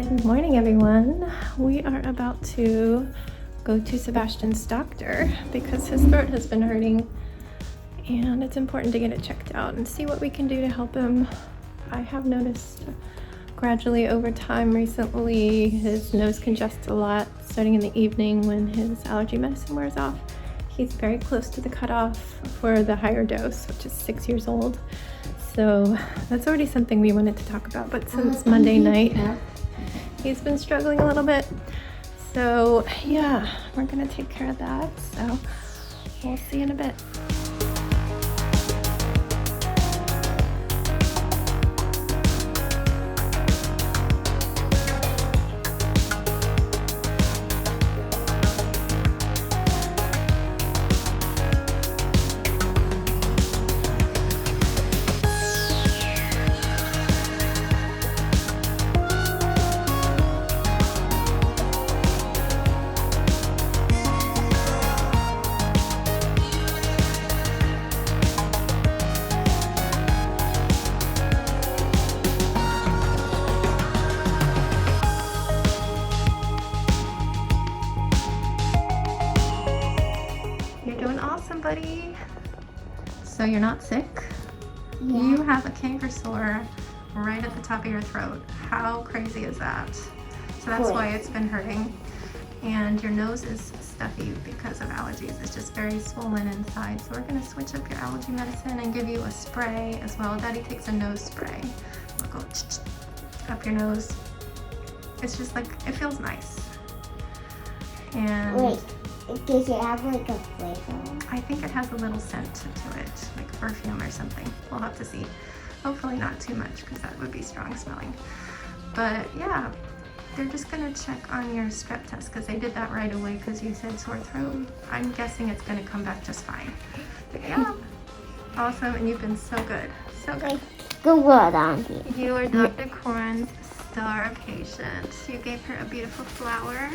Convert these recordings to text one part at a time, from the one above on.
Good morning, everyone. We are about to go to Sebastian's doctor because his throat has been hurting and it's important to get it checked out and see what we can do to help him. I have noticed gradually over time recently his nose congests a lot starting in the evening when his allergy medicine wears off. He's very close to the cutoff for the higher dose, which is 6 years old. So that's already something we wanted to talk about, but since Monday night, he's been struggling a little bit. So yeah, we're gonna take care of that. So we'll see you in a bit. Buddy. So you're not sick? Yeah. You have a canker sore right at the top of your throat. How crazy is that? So that's why it's been hurting. And your nose is stuffy because of allergies. It's just very swollen inside. So we're going to switch up your allergy medicine and give you a spray as well. Daddy takes a nose spray. We'll go up your nose. It's just like, it feels nice. And wait. Does it have like a flavor? I think it has a little scent to it, like perfume or something. We'll have to see. Hopefully not too much because that would be strong smelling. But yeah, they're just gonna check on your strep test because they did that right away because you said sore throat. I'm guessing it's gonna come back just fine. But yeah, awesome, and you've been so good, so good. Good word, Auntie. You are Dr. Corn's star patient. You gave her a beautiful flower.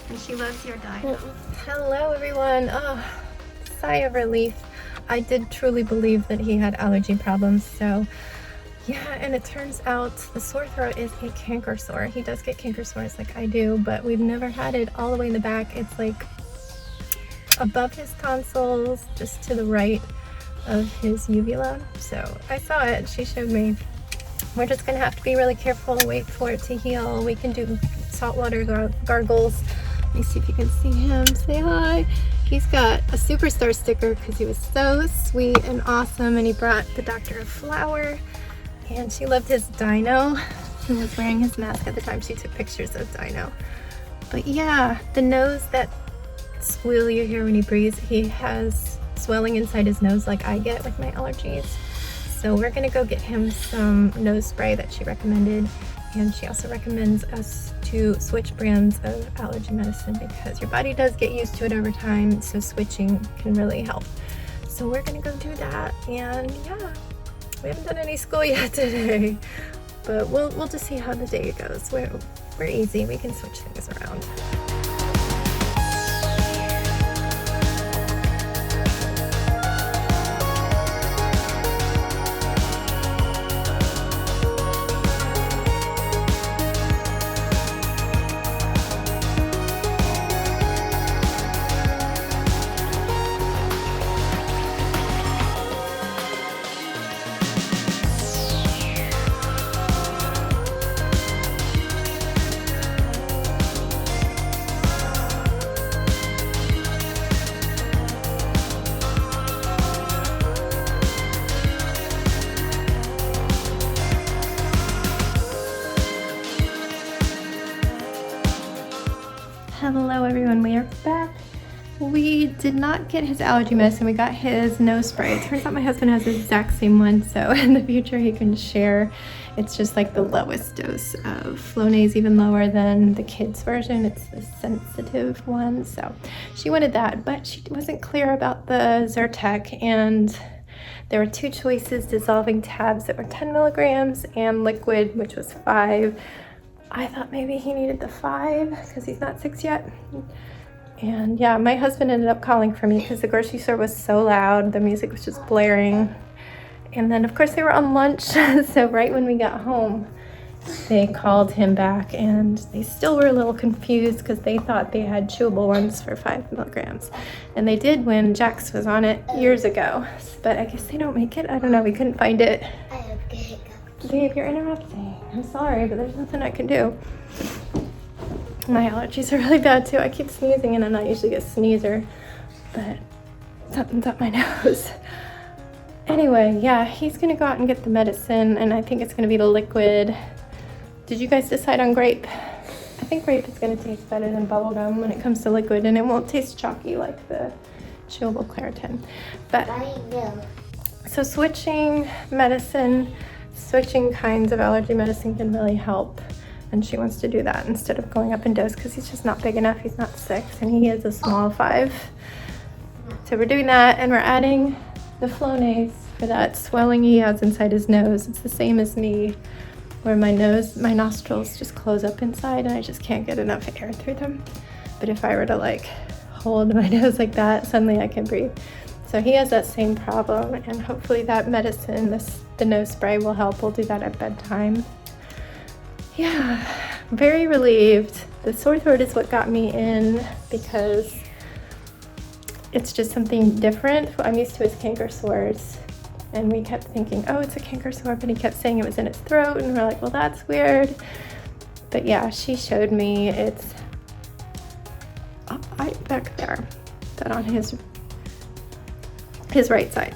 And she loves your diet. Hello everyone. Oh, sigh of relief. I did truly believe that he had allergy problems. So yeah, and it turns out the sore throat is a canker sore. He does get canker sores like I do, but we've never had it all the way in the back. It's like above his tonsils, just to the right of his uvula. So I saw it, she showed me. We're just gonna have to be really careful, wait for it to heal. We can do saltwater gargles. Let me see if you can see him. Say hi. He's got a superstar sticker because he was so sweet and awesome, and he brought the doctor a flower, and she loved his dino. He was wearing his mask at the time she took pictures of Dino. But yeah, the nose, that squeal you hear when he breathes, he has swelling inside his nose like I get with my allergies. So we're gonna go get him some nose spray that she recommended. And she also recommends us to switch brands of allergy medicine because your body does get used to it over time, so switching can really help. So we're gonna go do that, and yeah, we haven't done any school yet today, but we'll just see how the day goes. We're easy, we can switch things around. Hello everyone, we are back. We did not get his allergy medicine, we got his nose spray. It turns out my husband has the exact same one, so in the future he can share. It's just like the lowest dose of Flonase, even lower than the kids version. It's the sensitive one, so she wanted that, but she wasn't clear about the Zyrtec, and there were two choices: dissolving tabs that were 10 milligrams and liquid, which was 5. I thought maybe he needed the 5 because he's not 6 yet. And yeah, my husband ended up calling for me because the grocery store was so loud. The music was just blaring. And then of course they were on lunch. So right when we got home, they called him back and they still were a little confused because they thought they had chewable ones for 5 milligrams. And they did when Jax was on it years ago, but I guess they don't make it. I don't know, we couldn't find it. Babe, you're interrupting. I'm sorry, but there's nothing I can do. My allergies are really bad too. I keep sneezing and I'm not usually a sneezer, but something's up my nose. Anyway, yeah, he's gonna go out and get the medicine, and I think it's gonna be the liquid. Did you guys decide on grape? I think grape is gonna taste better than bubblegum when it comes to liquid, and it won't taste chalky like the chewable Claritin. But so switching medicine, switching kinds of allergy medicine can really help. And she wants to do that instead of going up in dose because he's just not big enough. He's not 6 and he is a small 5. So we're doing that, and we're adding the Flonase for that swelling he has inside his nose. It's the same as me, where my nostrils just close up inside and I just can't get enough air through them. But if I were to like hold my nose like that, suddenly I can breathe. So he has that same problem, and hopefully that medicine, the nose spray, will help. We'll do that at bedtime. Yeah, very relieved. The sore throat is what got me in because it's just something different. I'm used to his canker sores, and we kept thinking, oh, it's a canker sore, but he kept saying it was in his throat, and we're like, well, that's weird. But yeah, she showed me it's back there, that on his right side.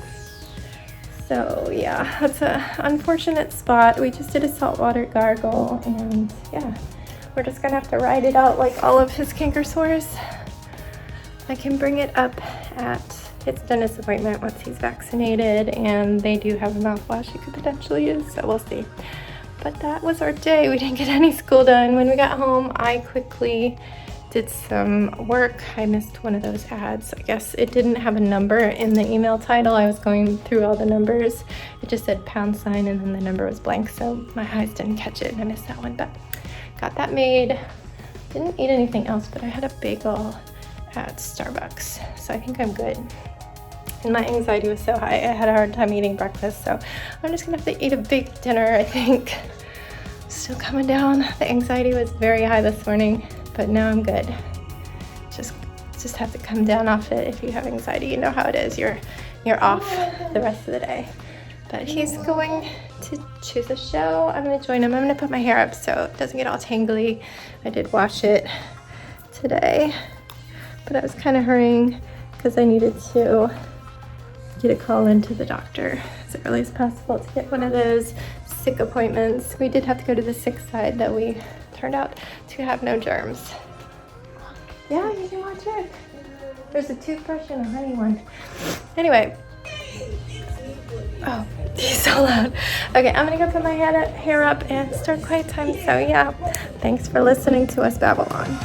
So yeah, that's an unfortunate spot. We just did a saltwater gargle, and yeah, we're just gonna have to ride it out like all of his canker sores. I can bring it up at his dentist appointment once he's vaccinated, and they do have a mouthwash you could potentially use, so we'll see. But that was our day. We didn't get any school done. When we got home, I quickly did some work. I missed one of those ads. I guess it didn't have a number in the email title. I was going through all the numbers. It just said £, and then the number was blank, so my eyes didn't catch it and I missed that one, but got that made. Didn't eat anything else, but I had a bagel at Starbucks, so I think I'm good. And my anxiety was so high, I had a hard time eating breakfast, so I'm just gonna have to eat a big dinner, I think. Still coming down. The anxiety was very high this morning, but now I'm good. Just have to come down off it. If you have anxiety, you know how it is. You're off the rest of the day. But he's going to choose a show. I'm gonna join him. I'm gonna put my hair up so it doesn't get all tangly. I did wash it today, but I was kind of hurrying because I needed to get a call into the doctor as early as possible to get one of those sick appointments. We did have to go to the sick side that we turned out to have no germs. Yeah, you can watch it. There's a toothbrush and a honey one. Anyway. Oh, he's so loud. Okay, I'm gonna go put my hair up and start quiet time. So yeah, thanks for listening to us babble on.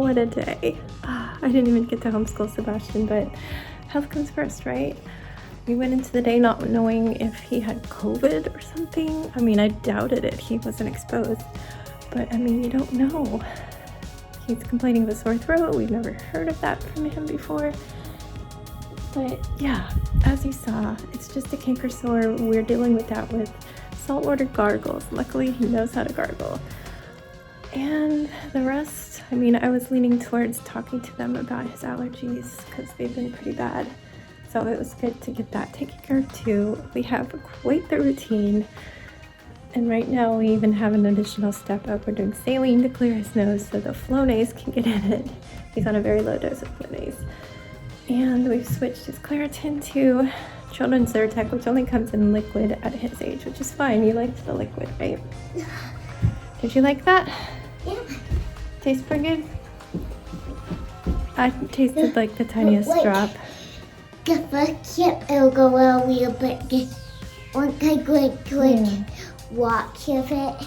what a day. I didn't even get to homeschool Sebastian, but health comes first, right? We went into the day not knowing if he had COVID or something. I mean, I doubted it. He wasn't exposed. But I mean, you don't know. He's complaining of a sore throat. We've never heard of that from him before. But yeah, as you saw, it's just a canker sore. We're dealing with that with saltwater gargles. Luckily, he knows how to gargle. And the rest, I mean, I was leaning towards talking to them about his allergies because they've been pretty bad. So it was good to get that taken care of too. We have quite the routine. And right now we even have an additional step up. We're doing saline to clear his nose so the Flonase can get in it. He's on a very low dose of Flonase. And we've switched his Claritin to children's Zyrtec, which only comes in liquid at his age, which is fine. You liked the liquid, right? Did you like that? Yeah. Tastes pretty good? I tasted like the tiniest drop. The first chip, it'll go a little bit. Just once I go watch of it,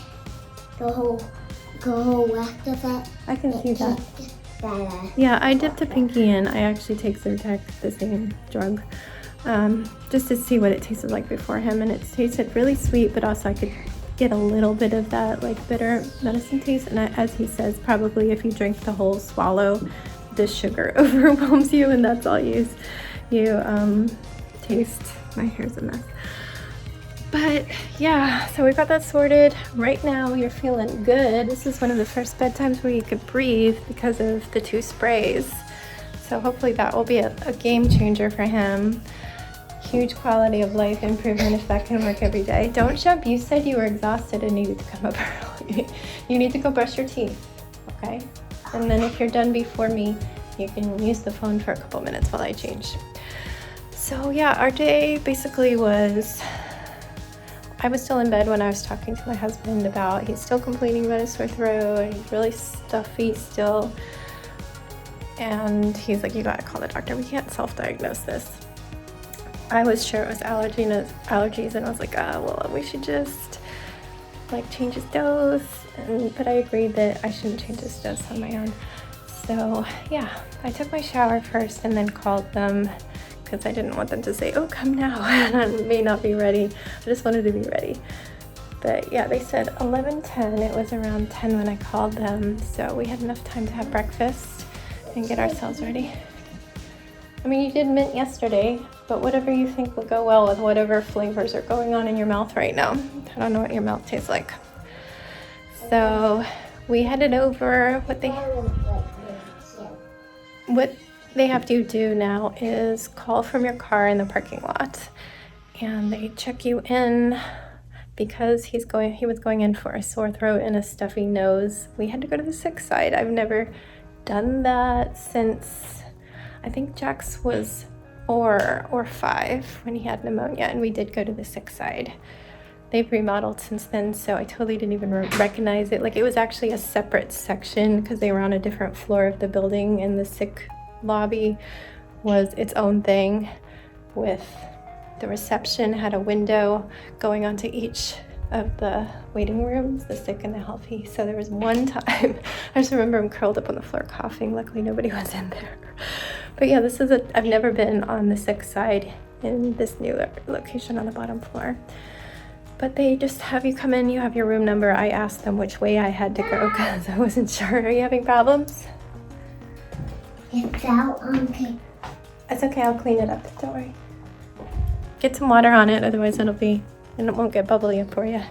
the whole rest of it. I can see that. Better. Yeah, I dipped a pinky in. I actually take Zyrtec, the same drug, just to see what it tasted like before him, and it tasted really sweet, but also I could get a little bit of that like bitter medicine taste. And as he says, probably if you drink the whole swallow, the sugar overwhelms you, and that's all you taste. My hair's a mess. But yeah, so we got that sorted. Right now you're feeling good. This is one of the first bedtimes where you could breathe because of the 2 sprays. So hopefully that will be a game changer for him. Huge quality of life improvement if that can work every day. Don't jump. You said you were exhausted and needed to come up early. You need to go brush your teeth, okay? And then if you're done before me, you can use the phone for a couple minutes while I change. So yeah, our day basically was, I was still in bed when I was talking to my husband about, he's still complaining about his sore throat, he's really stuffy still. And he's like, you gotta call the doctor, we can't self-diagnose this. I was sure it was allergies, and I was like, well, we should just like change his dose. But I agreed that I shouldn't change his dose on my own. So yeah, I took my shower first and then called them because I didn't want them to say, oh, come now, and I may not be ready. I just wanted to be ready. But yeah, they said 11:10. It was around 10 when I called them. So we had enough time to have breakfast and get ourselves ready. I mean, you did mint yesterday, but whatever you think will go well with whatever flavors are going on in your mouth right now. I don't know what your mouth tastes like. So we headed over. What they have to do now is call from your car in the parking lot, and they check you in because he was going in for a sore throat and a stuffy nose. We had to go to the sick side. I've never done that since I think Jax was 4 or 5 when he had pneumonia, and we did go to the sick side. They've remodeled since then, so I totally didn't even recognize it. Like, it was actually a separate section because they were on a different floor of the building, and the sick lobby was its own thing with the reception had a window going onto each of the waiting rooms, the sick and the healthy. So there was one time, I just remember him curled up on the floor coughing. Luckily nobody was in there. But yeah, I've never been on the sick side in this new location on the bottom floor. But they just have you come in, you have your room number. I asked them which way I had to go because I wasn't sure. Are you having problems? It's out on tape. It's okay, I'll clean it up, don't worry. Get some water on it, otherwise it won't get bubbly up for you.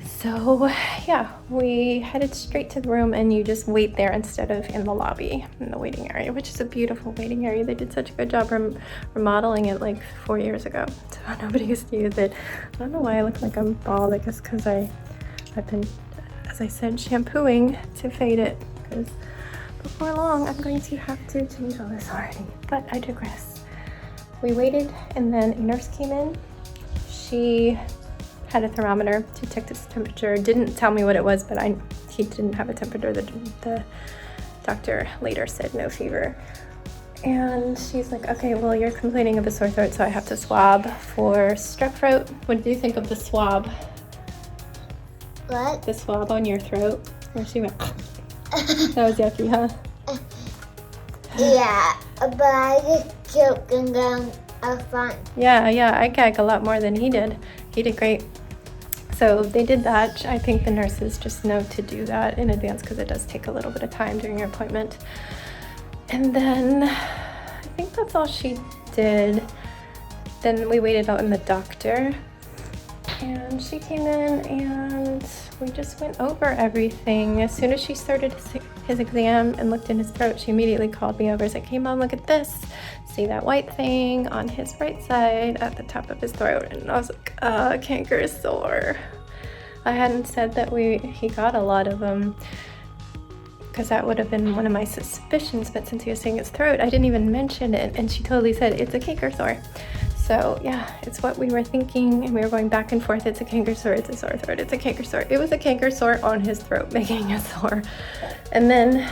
So yeah, we headed straight to the room, and you just wait there instead of in the lobby, in the waiting area, which is a beautiful waiting area. They did such a good job remodeling it like 4 years ago, so nobody used to use it. I don't know why I look like I'm bald. I guess because I've been, as I said, shampooing to fade it, because before long I'm going to have to change all this already, but I digress. We waited, and then a nurse came in. She had a thermometer to check his temperature. Didn't tell me what it was, but he didn't have a temperature. The doctor later said no fever. And she's like, okay, well, you're complaining of a sore throat, so I have to swab for strep throat. What do you think of the swab? What? The swab on your throat? Where she went, That was yucky, huh? Yeah, but I just joking around fun. Yeah, I gag a lot more than he did. He did great. So they did that. I think the nurses just know to do that in advance because it does take a little bit of time during your appointment. And then I think that's all she did. Then we waited out in the doctor and she came in and we just went over everything. As soon as she started his exam and looked in his throat, she immediately called me over and said, "Hey mom, look at this. See that white thing on his right side at the top of his throat?" And I was like, canker sore. I hadn't said that he got a lot of them because that would have been one of my suspicions, but since he was saying his throat, I didn't even mention it, and she totally said it's a canker sore. So yeah, it's what we were thinking, and we were going back and forth. It's a canker sore, it's a sore throat, it's a canker sore. It was a canker sore on his throat, making it sore. And then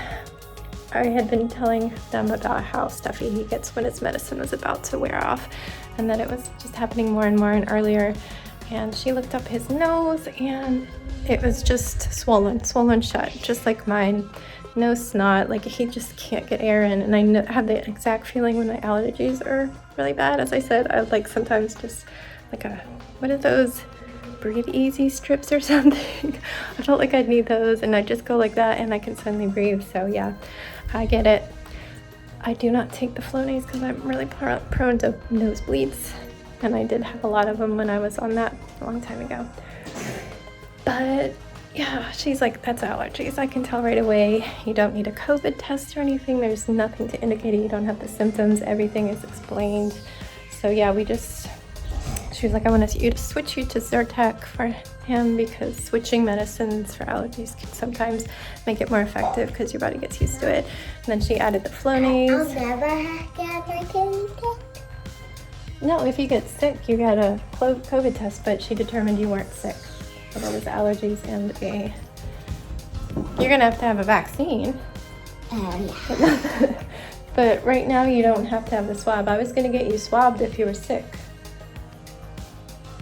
I had been telling them about how stuffy he gets when his medicine was about to wear off, and that it was just happening more and more and earlier. And she looked up his nose, and it was just swollen shut, just like mine. No snot, like he just can't get air in. And I have the exact feeling when my allergies are really bad. As I said, I like sometimes just like what are those, breathe easy strips or something? I felt like I'd need those, and I just go like that and I can suddenly breathe. So yeah, I get it. I do not take the Flonase because I'm really prone to nosebleeds, and I did have a lot of them when I was on that a long time ago. But yeah, she's like, that's allergies. I can tell right away. You don't need a COVID test or anything. There's nothing to indicate you don't have the symptoms. Everything is explained. So yeah, she was like, I want you to switch you to Zyrtec for him because switching medicines for allergies can sometimes make it more effective because your body gets used to it. And then she added the Flonase. I'll never have to have my COVID test. No, if you get sick, you get a COVID test, but she determined you weren't sick. So that was allergies and you're gonna have to have a vaccine. Yeah. But right now you don't have to have the swab. I was gonna get you swabbed if you were sick.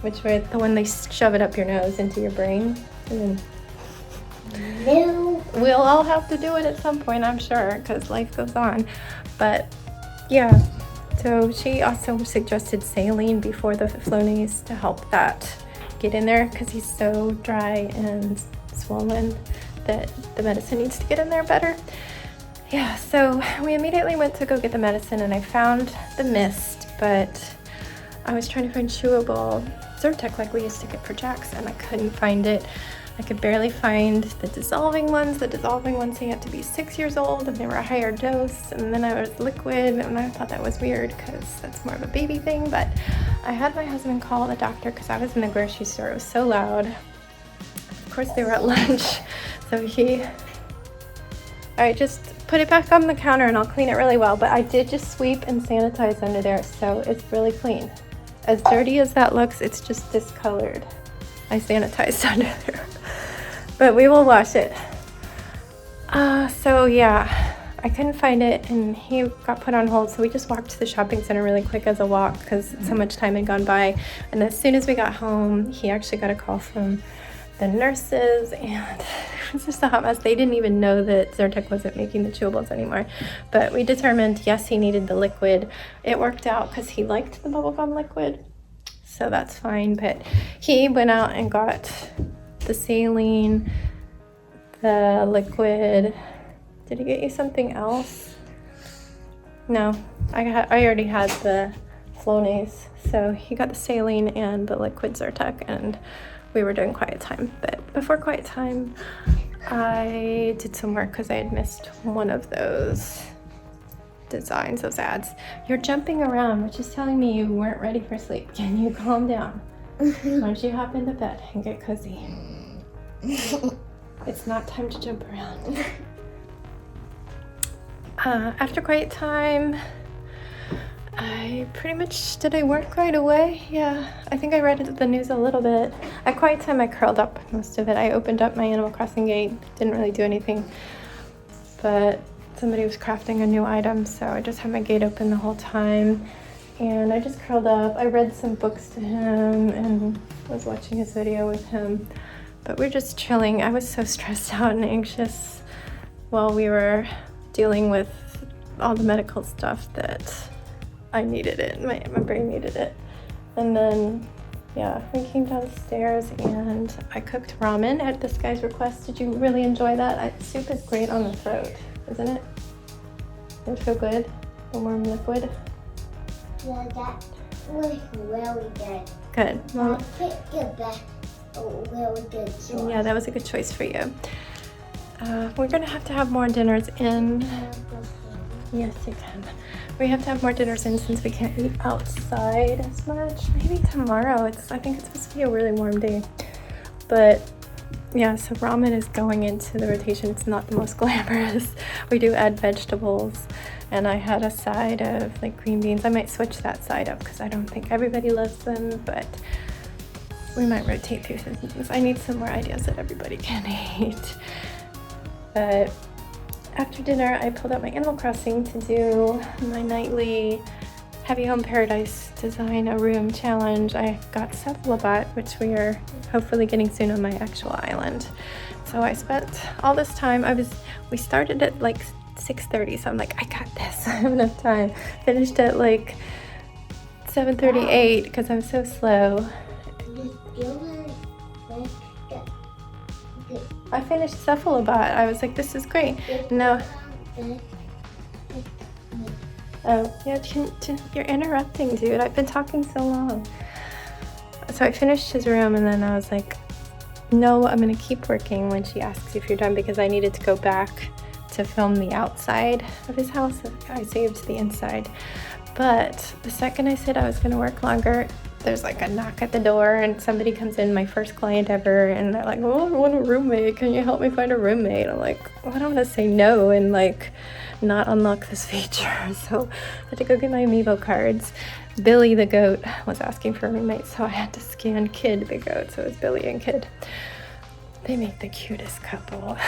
Which were the one they shove it up your nose into your brain. And then No. we'll all have to do it at some point, I'm sure, because life goes on. But yeah, so she also suggested saline before the Flonase to help that get in there because he's so dry and swollen that the medicine needs to get in there better. Yeah, so we immediately went to go get the medicine and I found the mist, but I was trying to find chewable Zyrtec like we used to get for Jax, and I couldn't find it. I could barely find the dissolving ones. The dissolving ones, they had to be 6 years old and they were a higher dose, and then I was liquid, and I thought that was weird because that's more of a baby thing. But I had my husband call the doctor because I was in the grocery store. It was so loud. Of course they were at lunch, so I just put it back on the counter and I'll clean it really well. But I did just sweep and sanitize under there, so it's really clean. As dirty as that looks, it's just discolored. I sanitized under there, but we will wash it. So yeah, I couldn't find it and he got put on hold, so we just walked to the shopping center really quick as a walk because so much time had gone by. And as soon as we got home, he actually got a call from the nurses, and it was just a hot mess. They didn't even know that Zyrtec wasn't making the chewables anymore. But we determined, yes, he needed the liquid. It worked out because he liked the bubblegum liquid, so that's fine. But he went out and got the saline, the liquid. Did he get you something else? No, I already had the Flonase, so he got the saline and the liquid Zyrtec, and we were doing quiet time. But before quiet time, I did some work because I had missed one of those designs, those ads. You're jumping around, which is telling me you weren't ready for sleep. Can you calm down? Why don't you hop into bed and get cozy? It's not time to jump around. After quiet time, did I work right away? Yeah, I think I read the news a little bit. At quiet time, I curled up most of it. I opened up my Animal Crossing gate, didn't really do anything, but somebody was crafting a new item, so I just had my gate open the whole time, and I just curled up. I read some books to him and was watching his video with him, but we're just chilling. I was so stressed out and anxious while we were dealing with all the medical stuff that I needed it. My brain needed it. And then, yeah, we came downstairs and I cooked ramen at this guy's request. Did you really enjoy that? Soup is great on the throat, isn't it? Does it feel good? The warm liquid? Yeah, that was really good. Good. Well, I picked the best, really good sauce. yeah, that was a good choice for you. We're gonna have to have more dinners in. Yes, you can. We have to have more dinners in since we can't eat outside as much. Maybe tomorrow. I think it's supposed to be a really warm day. But yeah, so ramen is going into the rotation. It's not the most glamorous. We do add vegetables, and I had a side of like green beans. I might switch that side up because I don't think everybody loves them, but we might rotate through some things. I need some more ideas that everybody can eat. But after dinner, I pulled out my Animal Crossing to do my nightly Happy Home Paradise Design a Room challenge. I got Cephalobot, which we are hopefully getting soon on my actual island. So I spent all this time, we started at like 6:30, so I'm like, I got this, I have enough time. Finished at like 7:38 because I'm so slow. I finished Cephalobot. I was like, this is great. No. Oh, yeah, you're interrupting, dude. I've been talking so long. So I finished his room and then I was like, no, I'm gonna keep working when she asks if you're done because I needed to go back to film the outside of his house. I saved the inside. But the second I said I was gonna work longer, there's like a knock at the door and somebody comes in, my first client ever, and they're like, oh, I want a roommate. Can you help me find a roommate? I'm like, well, I don't want to say no and like not unlock this feature. So I had to go get my Amiibo cards. Billy the goat was asking for a roommate, so I had to scan Kid the goat. So it was Billy and Kid. They make the cutest couple.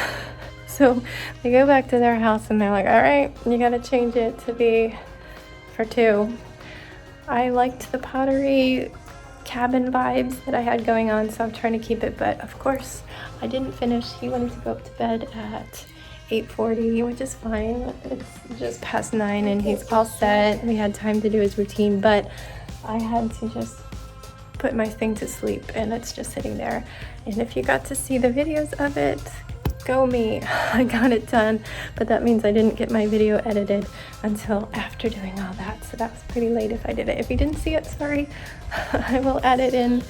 So they go back to their house and they're like, all right, you got to change it to be for two. I liked the pottery cabin vibes that I had going on, so I'm trying to keep it, but of course I didn't finish. He wanted to go up to bed at 8:40, which is fine. It's just past 9 and he's all set. We had time to do his routine, but I had to just put my thing to sleep and it's just sitting there. And if you got to see the videos of it, go me. I got it done, but that means I didn't get my video edited until after doing all that, so that was pretty late if I did it. If you didn't see it, sorry. I will add it in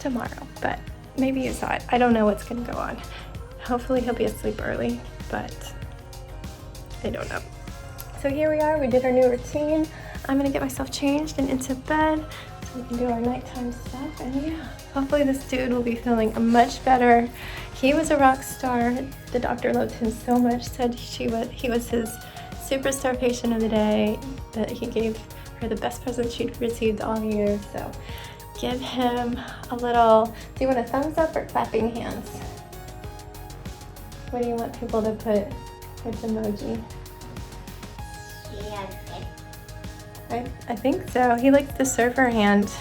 tomorrow, but maybe you saw it. I don't know what's gonna go on. Hopefully he'll be asleep early, but I don't know. So here we are, we did our new routine. I'm gonna get myself changed and into bed so we can do our nighttime stuff, and yeah, hopefully this dude will be feeling much better. He was a rock star. The doctor loved him so much, said he was his superstar patient of the day, that he gave her the best present she'd received all year. So give him a little, do you want a thumbs up or clapping hands? What do you want people to put with emoji? Yeah, I think so. He likes the surfer hand.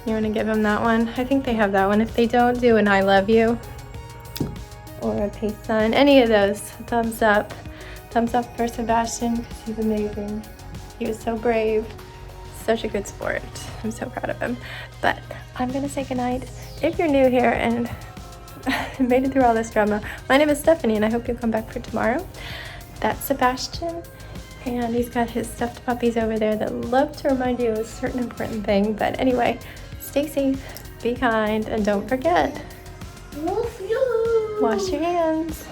You want to give him that one? I think they have that one. If they don't, do an I love you or a peace sign. Any of those. Thumbs up. Thumbs up for Sebastian because he's amazing. He was so brave. Such a good sport. I'm so proud of him. But I'm going to say goodnight. If you're new here and made it through all this drama, my name is Stephanie and I hope you'll come back for tomorrow. That's Sebastian. And he's got his stuffed puppies over there that love to remind you of a certain important thing. But anyway, stay safe, be kind, and don't forget, love you. wash your hands.